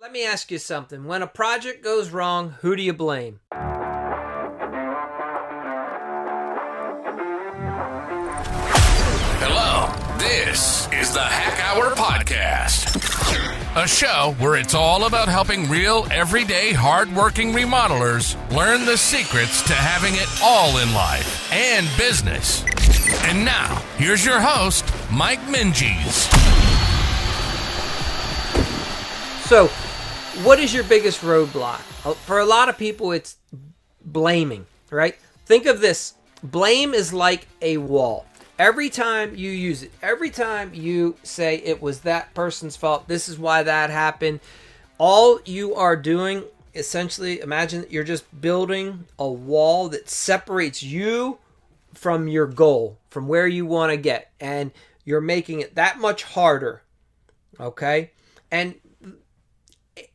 Let me ask you something. When a project goes wrong, who do you blame? Hello, this is the Hack Hour Podcast, a show where it's all about helping real, everyday, hard-working remodelers learn the secrets to having it all in life and business. And now, here's your host, Mike Minges. So, what is your biggest roadblock? For a lot of people, it's blaming, right? Think of this. Blame is like a wall. Every time you use it, every time you say it was that person's fault, this is why that happened, all you are doing, essentially, imagine that you're just building a wall that separates you from your goal, from where you want to get, and you're making it that much harder, okay? And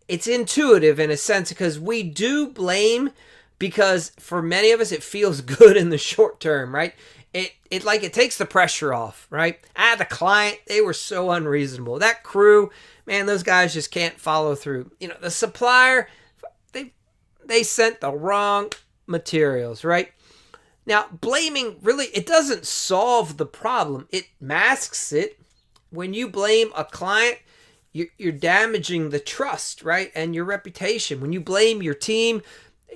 it's intuitive in a sense because we do blame because for many of us it feels good in the short term, right? It takes the pressure off, right? The client, they were so unreasonable. That crew, man, those guys just can't follow through. The supplier, they sent the wrong materials, right? Now, blaming really, it doesn't solve the problem. It masks it. When you blame a client, you're damaging the trust, right? And your reputation. When you blame your team,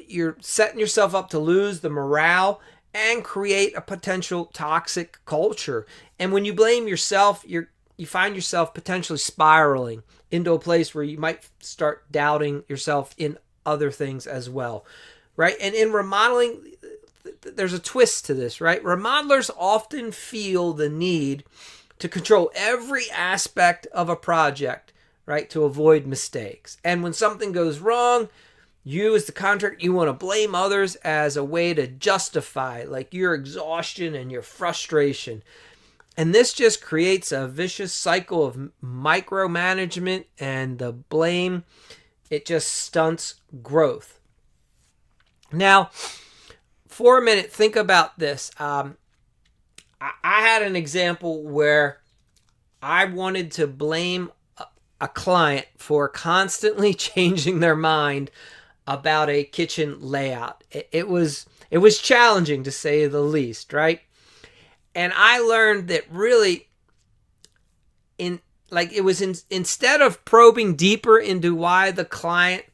you're setting yourself up to lose the morale and create a potential toxic culture. And when you blame yourself, you find yourself potentially spiraling into a place where you might start doubting yourself in other things as well, right? And in remodeling, there's a twist to this, right? Remodelers often feel the need to control every aspect of a project, right, to avoid mistakes. And when something goes wrong, you as the contractor, you want to blame others as a way to justify like your exhaustion and your frustration. And this just creates a vicious cycle of micromanagement, and the blame, it just stunts growth. Now, for a minute, think about this. I had an example where I wanted to blame a client for constantly changing their mind about a kitchen layout. It was challenging to say the least, right? And I learned that really instead of probing deeper into why the client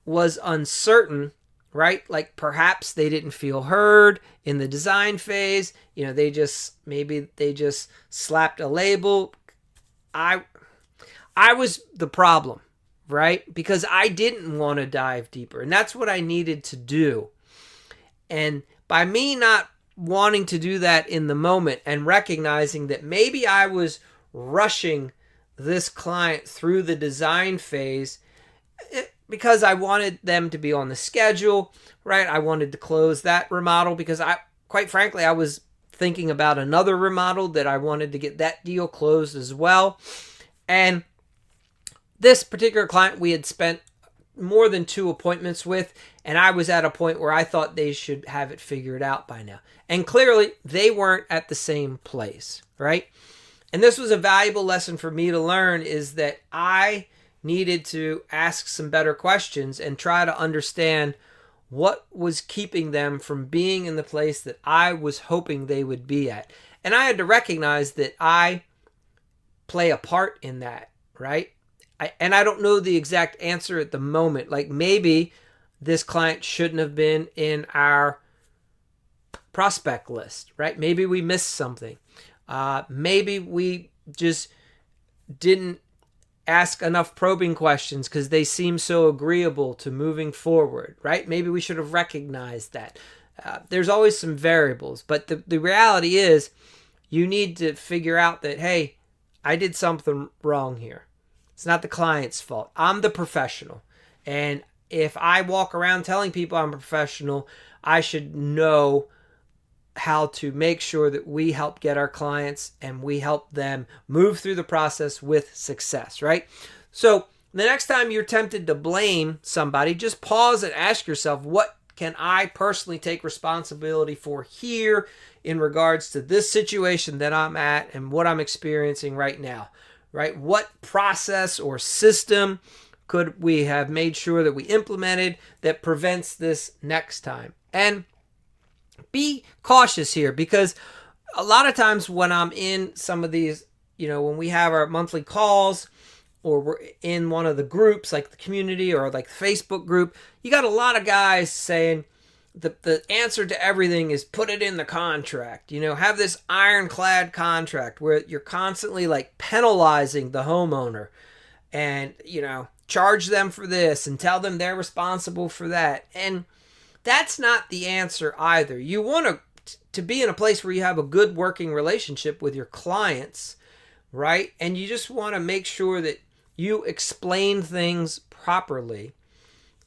was uncertain, right? Like perhaps they didn't feel heard in the design phase, they just slapped a label. I was the problem, right? Because I didn't want to dive deeper. And that's what I needed to do. And by me not wanting to do that in the moment and recognizing that maybe I was rushing this client through the design phase because I wanted them to be on the schedule, right? I wanted to close that remodel because quite frankly, I was thinking about another remodel that I wanted to get that deal closed as well. And this particular client we had spent more than 2 appointments with, and I was at a point where I thought they should have it figured out by now. And clearly, they weren't at the same place, right? And this was a valuable lesson for me to learn, is that I needed to ask some better questions and try to understand what was keeping them from being in the place that I was hoping they would be at. And I had to recognize that I play a part in that, right? I don't know the exact answer at the moment. Like maybe this client shouldn't have been in our prospect list, right? Maybe we missed something. Maybe we just didn't ask enough probing questions because they seem so agreeable to moving forward, right? Maybe we should have recognized that. There's always some variables, but the reality is you need to figure out that, hey, I did something wrong here. It's not the client's fault. I'm the professional. And if I walk around telling people I'm a professional, I should know how to make sure that we help get our clients and we help them move through the process with success, right? So the next time you're tempted to blame somebody, just pause and ask yourself, what can I personally take responsibility for here in regards to this situation that I'm at and what I'm experiencing right now, right? What process or system could we have made sure that we implemented that prevents this next time? And be cautious here, because a lot of times when I'm in some of these, when we have our monthly calls or we're in one of the groups like the community or like the Facebook group, you got a lot of guys saying the answer to everything is put it in the contract. Have this ironclad contract where you're constantly like penalizing the homeowner and, charge them for this and tell them they're responsible for that. And that's not the answer either. You want to be in a place where you have a good working relationship with your clients, right? And you just want to make sure that you explain things properly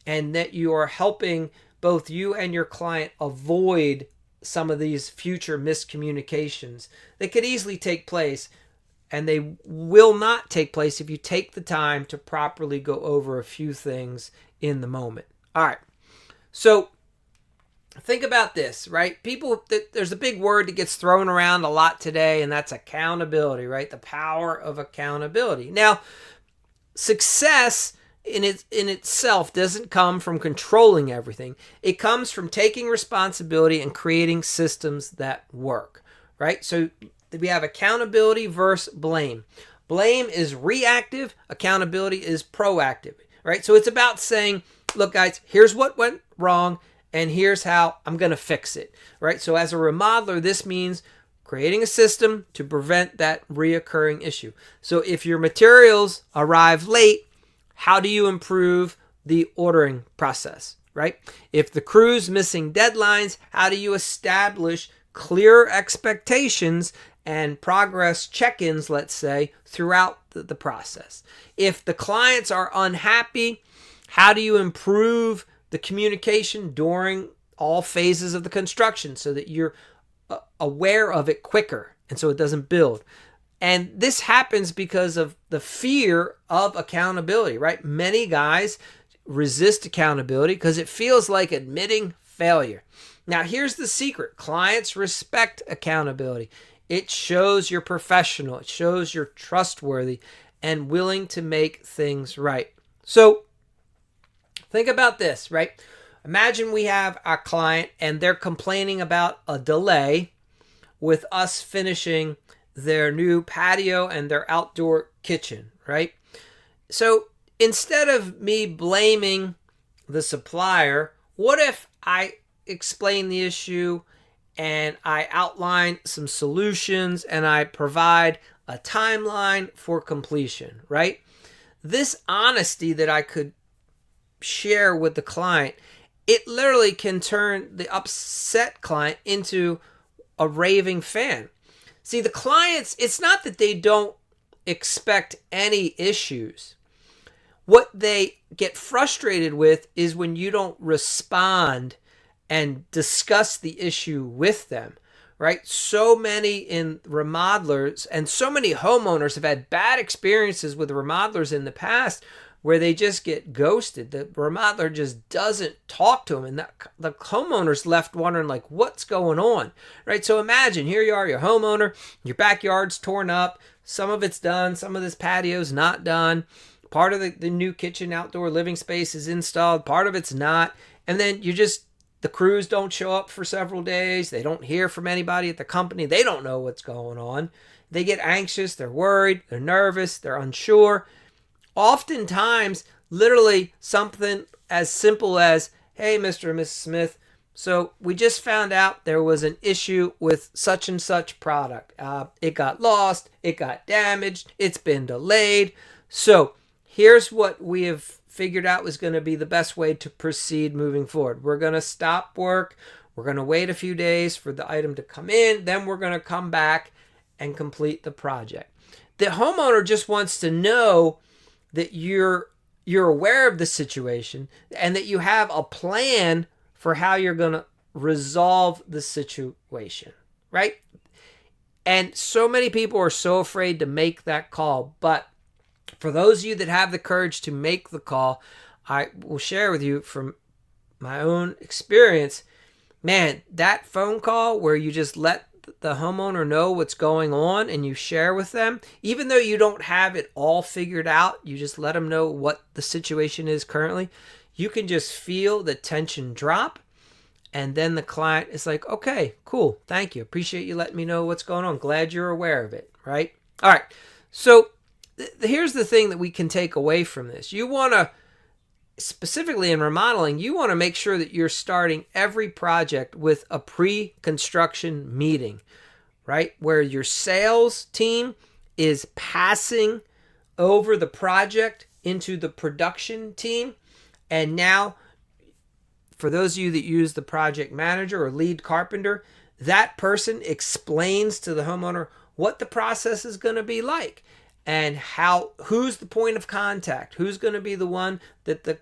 and that you are helping both you and your client avoid some of these future miscommunications that could easily take place, and they will not take place if you take the time to properly go over a few things in the moment. All right. So think about this, right? There's a big word that gets thrown around a lot today, and that's accountability, right? The power of accountability. Now, success in itself doesn't come from controlling everything. It comes from taking responsibility and creating systems that work, right? So we have accountability versus blame. Blame is reactive. Accountability is proactive, right? So it's about saying, look, guys, here's what went wrong, and here's how I'm going to fix it, right? So as a remodeler, this means creating a system to prevent that reoccurring issue. So if your materials arrive late, how do you improve the ordering process, right? If the crew's missing deadlines, how do you establish clear expectations and progress check-ins, let's say, throughout the process? If the clients are unhappy, how do you improve the communication during all phases of the construction so that you're aware of it quicker and so it doesn't build? And this happens because of the fear of accountability, right? Many guys resist accountability because it feels like admitting failure. Now, here's the secret. Clients respect accountability. It shows you're professional. It shows you're trustworthy and willing to make things right. So think about this, right? Imagine we have our client and they're complaining about a delay with us finishing their new patio and their outdoor kitchen, right? So instead of me blaming the supplier, what if I explain the issue and I outline some solutions and I provide a timeline for completion, right? This honesty that I could share with the client, it literally can turn the upset client into a raving fan. See, the clients, it's not that they don't expect any issues. What they get frustrated with is when you don't respond and discuss the issue with them, right? So many in remodelers and so many homeowners have had bad experiences with remodelers in the past where they just get ghosted. The remodeler just doesn't talk to them, and the homeowner's left wondering, like, what's going on, right? So imagine, here you are, your homeowner, your backyard's torn up, some of it's done, some of this patio's not done, part of the new kitchen outdoor living space is installed, part of it's not, and then the crews don't show up for several days, they don't hear from anybody at the company, they don't know what's going on, they get anxious, they're worried, they're nervous, they're unsure. Oftentimes, literally something as simple as, hey, Mr. and Mrs. Smith, so we just found out there was an issue with such and such product. It got lost, it got damaged, it's been delayed. So here's what we have figured out was going to be the best way to proceed moving forward. We're going to stop work. We're going to wait a few days for the item to come in. Then we're going to come back and complete the project. The homeowner just wants to know that you're aware of the situation and that you have a plan for how you're going to resolve the situation, right? And so many people are so afraid to make that call. But for those of you that have the courage to make the call, I will share with you from my own experience, man, that phone call where you just let the homeowner know what's going on and you share with them, even though you don't have it all figured out, you just let them know what the situation is currently, you can just feel the tension drop. And then the client is like, okay, cool. Thank you. Appreciate you letting me know what's going on. Glad you're aware of it, right? All right. So here's the thing that we can take away from this. You want to, specifically in remodeling, you want to make sure that you're starting every project with a pre-construction meeting, right? Where your sales team is passing over the project into the production team. And now, for those of you that use the project manager or lead carpenter, that person explains to the homeowner what the process is going to be like and who's the point of contact, who's going to be the one that the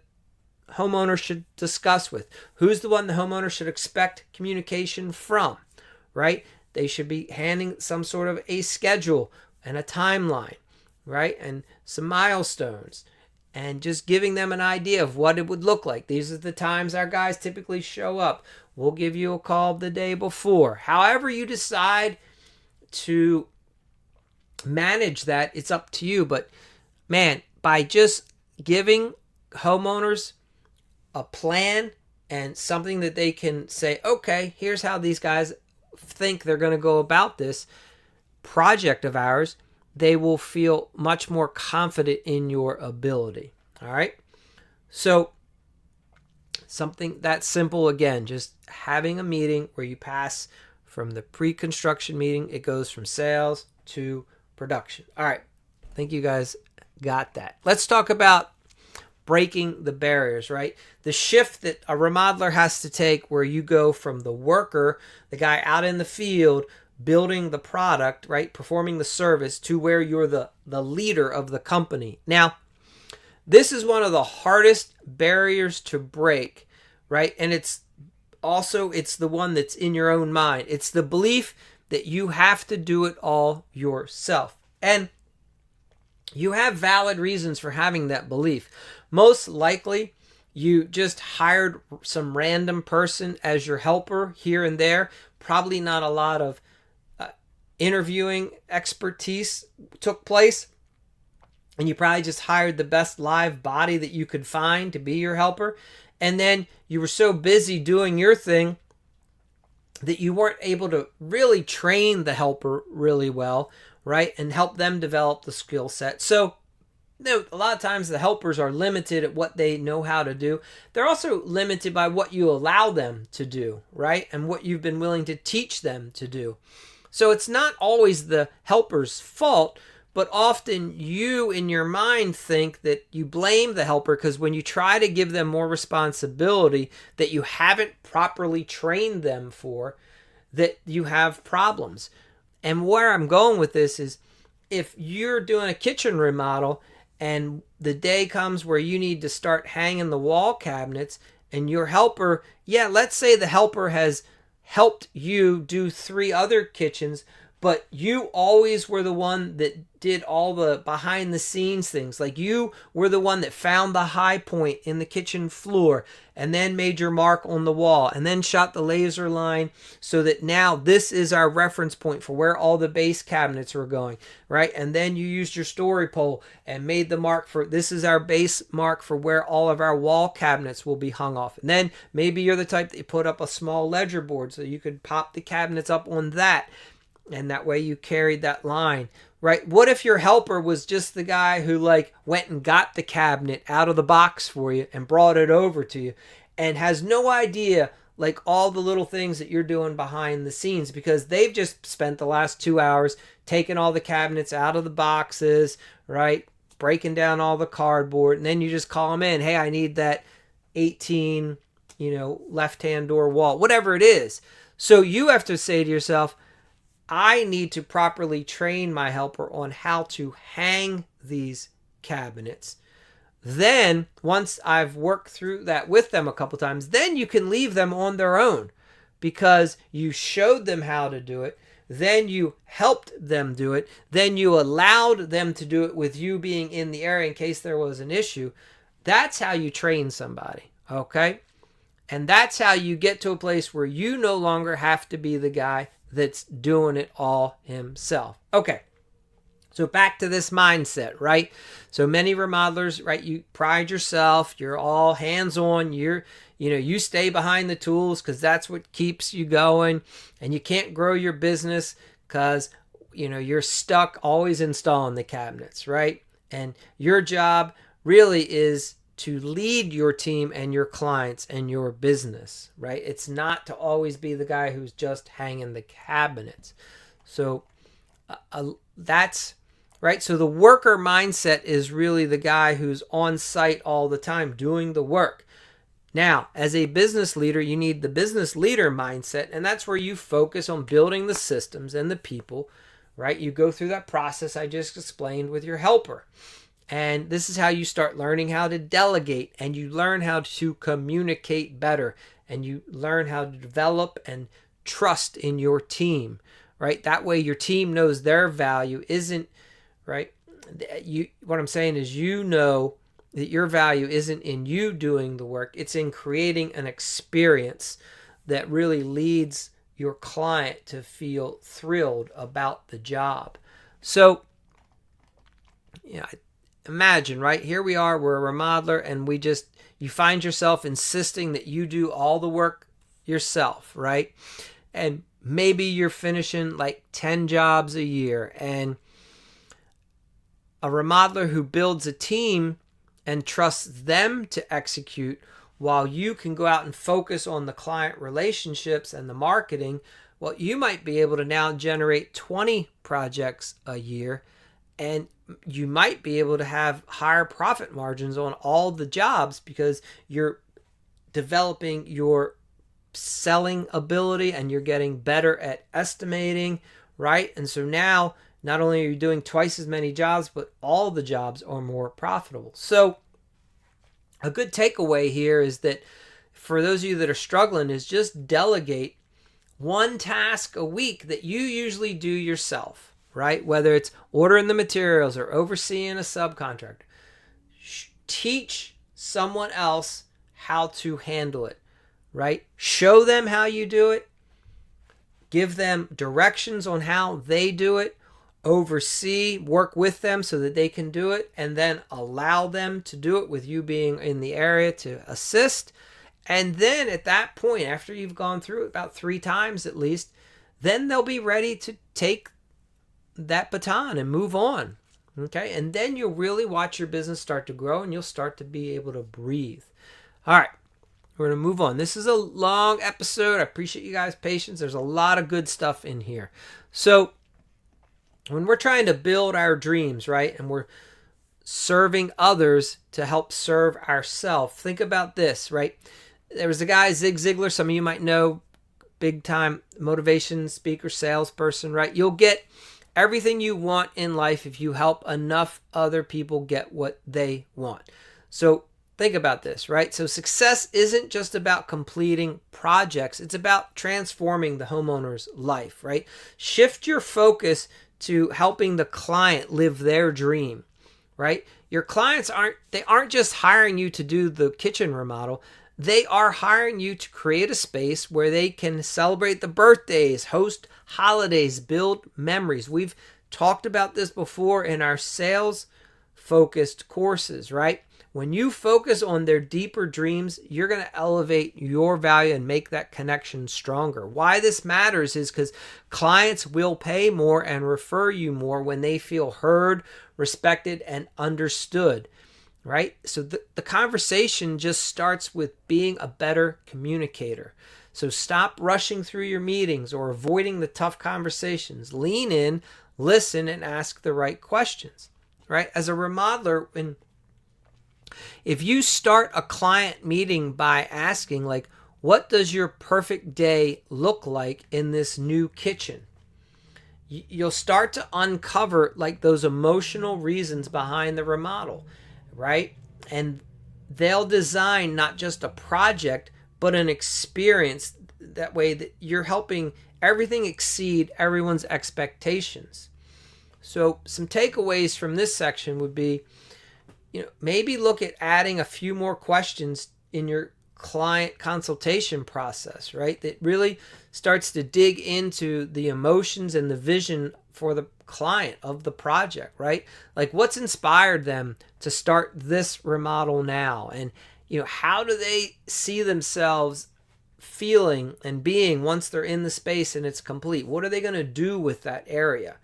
homeowner should discuss with, who's the one the homeowner should expect communication from, right? They should be handing some sort of a schedule and a timeline, right? And some milestones. And just giving them an idea of what it would look like. These are the times our guys typically show up. We'll give you a call the day before. However you decide to manage that, it's up to you. But man, by just giving homeowners a plan and something that they can say, okay, here's how these guys think they're going to go about this project of ours, they will feel much more confident in your ability. All right. So something that simple, again, just having a meeting where you pass from the pre-construction meeting, it goes from sales to production. All right. I think you guys got that. Let's talk about breaking the barriers, right? The shift that a remodeler has to take where you go from the worker, the guy out in the field, building the product, right, performing the service, to where you're the leader of the company. Now, this is one of the hardest barriers to break, right? And it's the one that's in your own mind. It's the belief that you have to do it all yourself. And you have valid reasons for having that belief. Most likely, you just hired some random person as your helper here and there. Probably not a lot of interviewing expertise took place, and you probably just hired the best live body that you could find to be your helper, and then you were so busy doing your thing that you weren't able to really train the helper really well, right, and help them develop the skill set. So a lot of times the helpers are limited at what they know how to do. They're also limited by what you allow them to do, right, and what you've been willing to teach them to do. So it's not always the helper's fault, but often you in your mind think that you blame the helper because when you try to give them more responsibility that you haven't properly trained them for, that you have problems. And where I'm going with this is if you're doing a kitchen remodel and the day comes where you need to start hanging the wall cabinets and your helper, let's say the helper has helped you do 3 other kitchens, but you always were the one that did all the behind the scenes things. Like you were the one that found the high point in the kitchen floor and then made your mark on the wall and then shot the laser line so that now this is our reference point for where all the base cabinets were going, right? And then you used your story pole and made the mark for this is our base mark for where all of our wall cabinets will be hung off. And then maybe you're the type that you put up a small ledger board so you could pop the cabinets up on that. And that way you carried that line, right? What if your helper was just the guy who went and got the cabinet out of the box for you and brought it over to you and has no idea all the little things that you're doing behind the scenes because they've just spent the last 2 hours taking all the cabinets out of the boxes, right? Breaking down all the cardboard. And then you just call them in. Hey, I need that 18, left-hand door wall, whatever it is. So you have to say to yourself, I need to properly train my helper on how to hang these cabinets. Then, once I've worked through that with them a couple times, then you can leave them on their own because you showed them how to do it. Then you helped them do it. Then you allowed them to do it with you being in the area in case there was an issue. That's how you train somebody, okay? And that's how you get to a place where you no longer have to be the guy that's doing it all himself. Okay. So back to this mindset, right? So many remodelers, right? You pride yourself. You're all hands-on. You stay behind the tools because that's what keeps you going. And you can't grow your business because, you're stuck always installing the cabinets, right? And your job really is to lead your team and your clients and your business, right? It's not to always be the guy who's just hanging the cabinets. So that's right. So the worker mindset is really the guy who's on site all the time doing the work. Now, as a business leader, you need the business leader mindset, and that's where you focus on building the systems and the people, right? You go through that process I just explained with your helper. And this is how you start learning how to delegate, and you learn how to communicate better, and you learn how to develop and trust in your team, right? That way your team knows their value isn't, right? What I'm saying is, that your value isn't in you doing the work. It's in creating an experience that really leads your client to feel thrilled about the job. So, imagine, right? Here we are, we're a remodeler, and you find yourself insisting that you do all the work yourself, right? And maybe you're finishing like 10 jobs a year, and a remodeler who builds a team and trusts them to execute while you can go out and focus on the client relationships and the marketing, well, you might be able to now generate 20 projects a year, and you might be able to have higher profit margins on all the jobs because you're developing your selling ability and you're getting better at estimating, right? And so now not only are you doing twice as many jobs, but all the jobs are more profitable. So a good takeaway here is that for those of you that are struggling is just delegate one task a week that you usually do yourself, right? Whether it's ordering the materials or overseeing a subcontractor. Teach someone else how to handle it, right? Show them how you do it. Give them directions on how they do it. Oversee, work with them so that they can do it, and then allow them to do it with you being in the area to assist. And then at that point, after you've gone through it about 3 times at least, then they'll be ready to take that baton and move on. Okay, and then you'll really watch your business start to grow and you'll start to be able to breathe. All right, we're going to move on. This is a long episode. I appreciate you guys' patience. There's a lot of good stuff in here. So when we're trying to build our dreams, right, and we're serving others to help serve ourselves, think about this, right? There was a guy, Zig Ziglar, some of you might know, big time motivation speaker, salesperson, right? You'll get everything you want in life if you help enough other people get what they want. So think about this, right? So success isn't just about completing projects. It's about transforming the homeowner's life, right? Shift your focus to helping the client live their dream, right? Your clients aren't just hiring you to do the kitchen remodel. They are hiring you to create a space where they can celebrate the birthdays, host holidays, build memories. We've talked about this before in our sales-focused courses, right? When you focus on their deeper dreams, you're going to elevate your value and make that connection stronger. Why this matters is because clients will pay more and refer you more when they feel heard, respected, and understood. Right? So the conversation just starts with being a better communicator. So stop rushing through your meetings or avoiding the tough conversations. Lean in, listen, and ask the right questions. Right? As a remodeler, if you start a client meeting by asking, like, what does your perfect day look like in this new kitchen? You'll start to uncover like those emotional reasons behind the remodel. Right? And they'll design not just a project, but an experience. That way that you're helping everything exceed everyone's expectations. So some takeaways from this section would be, maybe look at adding a few more questions in your client consultation process, right? That really starts to dig into the emotions and the vision for the client of the project, right? Like what's inspired them to start this remodel now? And, how do they see themselves feeling and being once they're in the space and it's complete? What are they going to do with that area,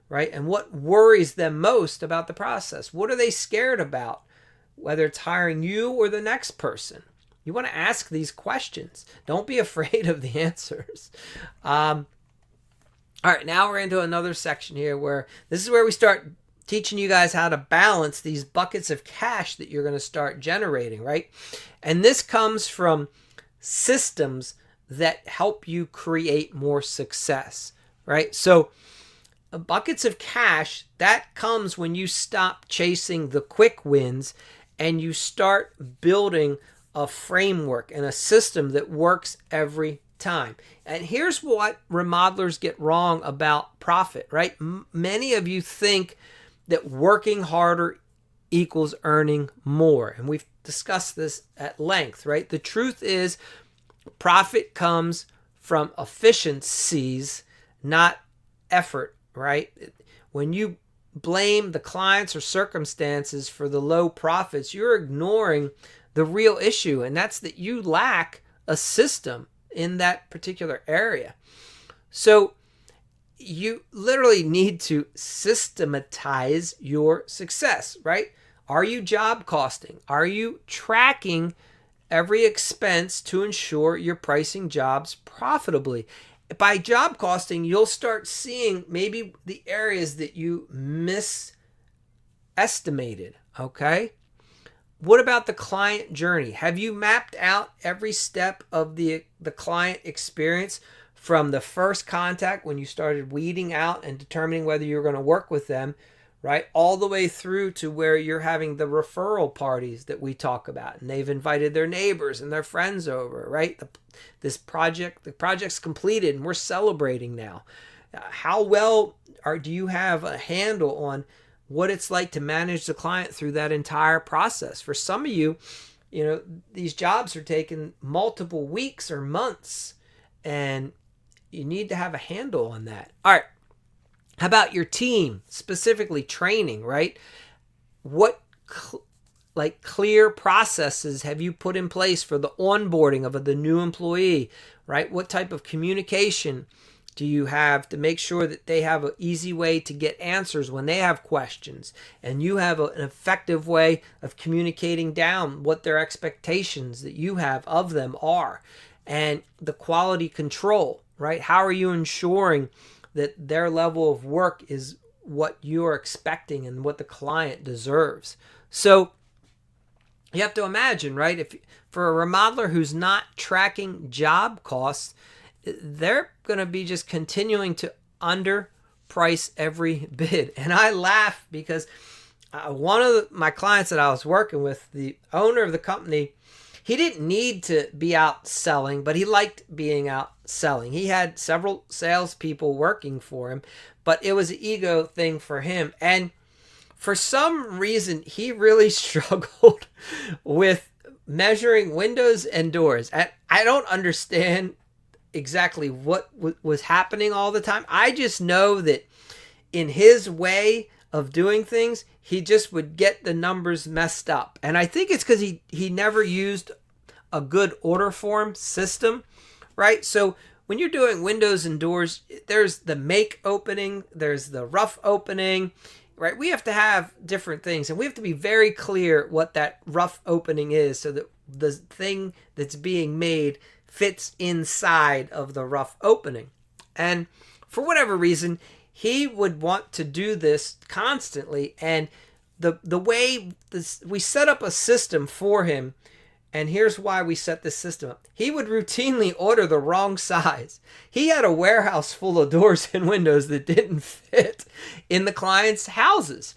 right? And what worries them most about the process? What are they scared about, whether it's hiring you or the next person? You want to ask these questions. Don't be afraid of the answers. All right, now we're into another section here where this is where we start teaching you guys how to balance these buckets of cash that you're going to start generating, right? And this comes from systems that help you create more success, right? So buckets of cash, that comes when you stop chasing the quick wins and you start building a framework and a system that works every time. And here's what remodelers get wrong about profit, right? Many of you think that working harder equals earning more. And we've discussed this at length, right? The truth is profit comes from efficiencies, not effort, right? When you blame the clients or circumstances for the low profits, you're ignoring the real issue, and that's that you lack a system in that particular area. So you literally need to systematize your success, right? Are you job costing? Are you tracking every expense to ensure you're pricing jobs profitably? By job costing, you'll start seeing maybe the areas that you misestimated, okay? What about the client journey? Have you mapped out every step of the client experience from the first contact when you started weeding out and determining whether you're going to work with them, right? All the way through to where you're having the referral parties that we talk about, and they've invited their neighbors and their friends over, right? The project's completed and we're celebrating now. How well do you have a handle on what it's like to manage the client through that entire process? For some of you, these jobs are taking multiple weeks or months, and you need to have a handle on that. All right. How about your team, specifically training, right? What clear processes have you put in place for the onboarding of the new employee, right? What type of communication do you have to make sure that they have an easy way to get answers when they have questions, and you have an effective way of communicating down what their expectations that you have of them are, and the quality control, right? How are you ensuring that their level of work is what you're expecting and what the client deserves? So you have to imagine, right? If for a remodeler who's not tracking job costs, they're going to be just continuing to underprice every bid. And I laugh because one of my clients that I was working with, the owner of the company, he didn't need to be out selling, but he liked being out selling. He had several salespeople working for him, but it was an ego thing for him. And for some reason, he really struggled with measuring windows and doors. And I don't understand exactly what was happening all the time. I just know that in his way of doing things, he just would get the numbers messed up. And I think it's because he never used a good order form system, right? So when you're doing windows and doors, there's the make opening, there's the rough opening, right? We have to have different things, and we have to be very clear what that rough opening is so that the thing that's being made fits inside of the rough opening. And for whatever reason, he would want to do this constantly. And the way we set up a system for him, and here's why we set this system up. He would routinely order the wrong size. He had a warehouse full of doors and windows that didn't fit in the clients' houses.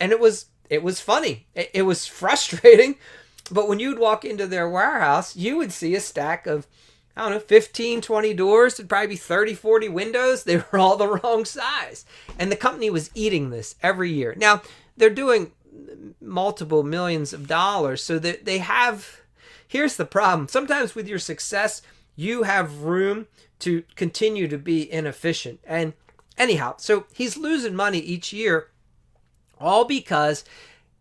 And it was funny. It was frustrating. But when you'd walk into their warehouse, you would see a stack of, 15, 20 doors. There'd probably be 30, 40 windows. They were all the wrong size. And the company was eating this every year. Now, they're doing multiple millions of dollars, so that they have, here's the problem. Sometimes with your success, you have room to continue to be inefficient. And anyhow, so he's losing money each year, all because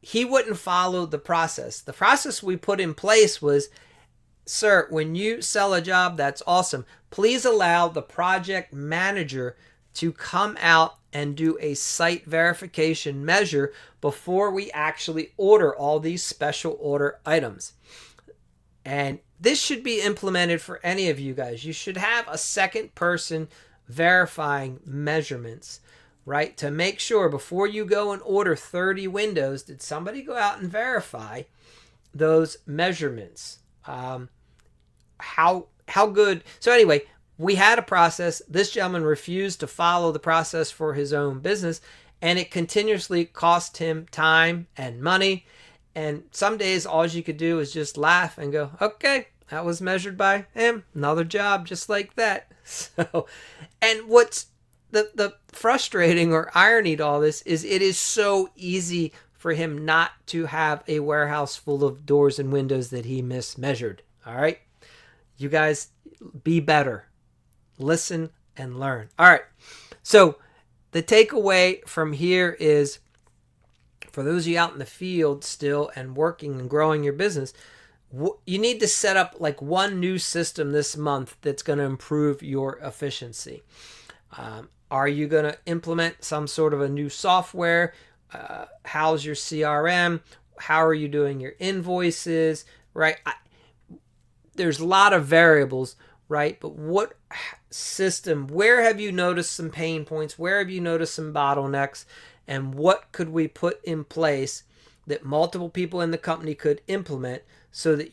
he wouldn't follow the process. The process we put in place was, sir, when you sell a job, that's awesome. Please allow the project manager to come out and do a site verification measure before we actually order all these special order items. And this should be implemented for any of you guys. You should have a second person verifying measurements, right? To make sure before you go and order 30 windows, did somebody go out and verify those measurements? How good? So anyway, we had a process. This gentleman refused to follow the process for his own business, and it continuously cost him time and money. And some days all you could do is just laugh and go, okay, that was measured by him. Another job just like that. So, and what's the frustrating or irony to all this is it is so easy for him not to have a warehouse full of doors and windows that he mismeasured. All right. You guys be better. Listen and learn. All right. So the takeaway from here is, for those of you out in the field still and working and growing your business, you need to set up like one new system this month that's going to improve your efficiency. Are you going to implement some sort of a new software? How's your CRM? How are you doing your invoices? Right? There's a lot of variables, right? But what system, where have you noticed some pain points? Where have you noticed some bottlenecks? And what could we put in place that multiple people in the company could implement so that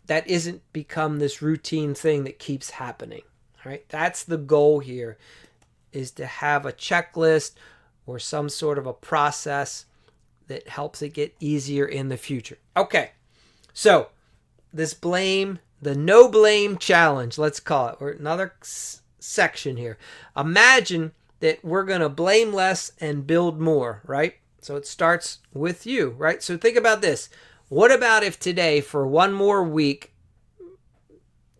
that isn't become this routine thing that keeps happening, right? That's the goal here, is to have a checklist or some sort of a process that helps it get easier in the future. Okay, so the no blame challenge, let's call it, or another section here. Imagine that we're going to blame less and build more, right? So it starts with you, right? So think about this. What about if today, for one more week,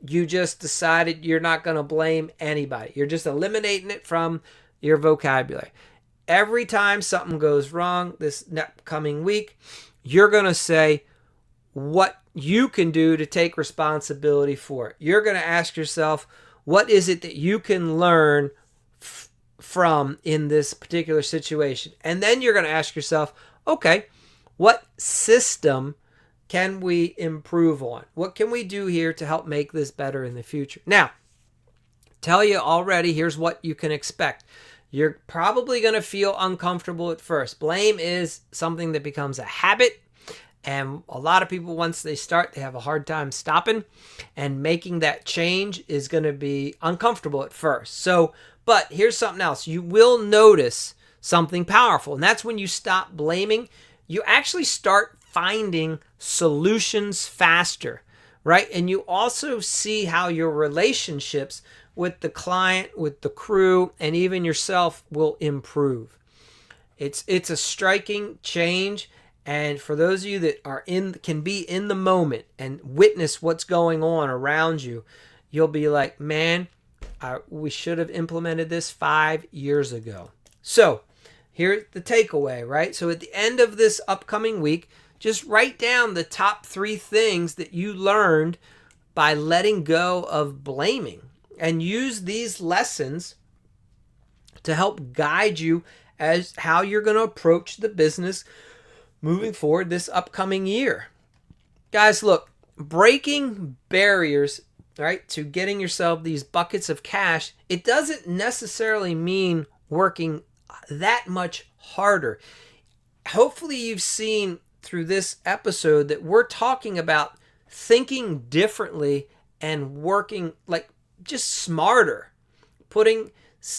you just decided you're not going to blame anybody? You're just eliminating it from your vocabulary. Every time something goes wrong this coming week, you're going to say what you can do to take responsibility for it. You're going to ask yourself, what is it that you can learn from in this particular situation? And then you're going to ask yourself, okay, what system can we improve on? What can we do here to help make this better in the future? Now, tell you already, here's what you can expect. You're probably going to feel uncomfortable at first. Blame is something that becomes a habit. And a lot of people, once they start, they have a hard time stopping. And making that change is going to be uncomfortable at first. So, but here's something else. You will notice something powerful. And that's when you stop blaming. You actually start finding solutions faster, right? And you also see how your relationships with the client, with the crew, and even yourself will improve. It's a striking change. And for those of you that can be in the moment and witness what's going on around you, you'll be like, man, we should have implemented this 5 years ago. So here's the takeaway, right? So at the end of this upcoming week, just write down the top 3 things that you learned by letting go of blaming, and use these lessons to help guide you as how you're going to approach the business moving forward this upcoming year. Guys, look, breaking barriers, right, to getting yourself these buckets of cash, it doesn't necessarily mean working that much harder. Hopefully you've seen through this episode that we're talking about thinking differently and working like just smarter, putting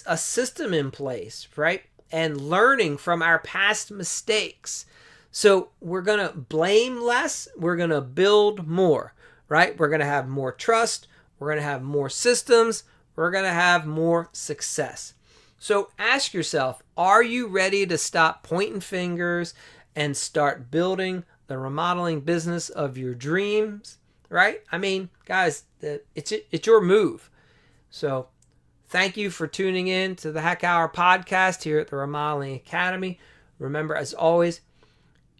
a system in place, right? And learning from our past mistakes. So we're going to blame less. We're going to build more, right? We're going to have more trust. We're going to have more systems. We're going to have more success. So ask yourself, are you ready to stop pointing fingers and start building the remodeling business of your dreams? right? I mean, guys, it's your move. So thank you for tuning in to the Hack Hour podcast here at the Remodeling Academy. Remember, as always,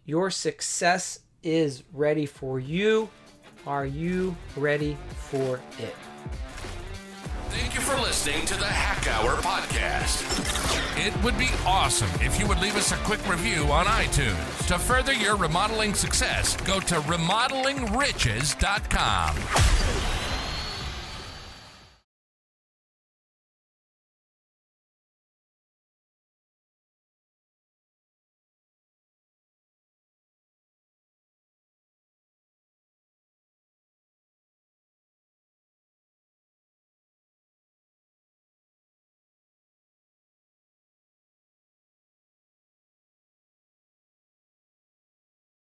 your success is ready for you. Are you ready for it? Thank you for listening to the Hack Hour podcast. It would be awesome if you would leave us a quick review on iTunes. To further your remodeling success, go to remodelingriches.com.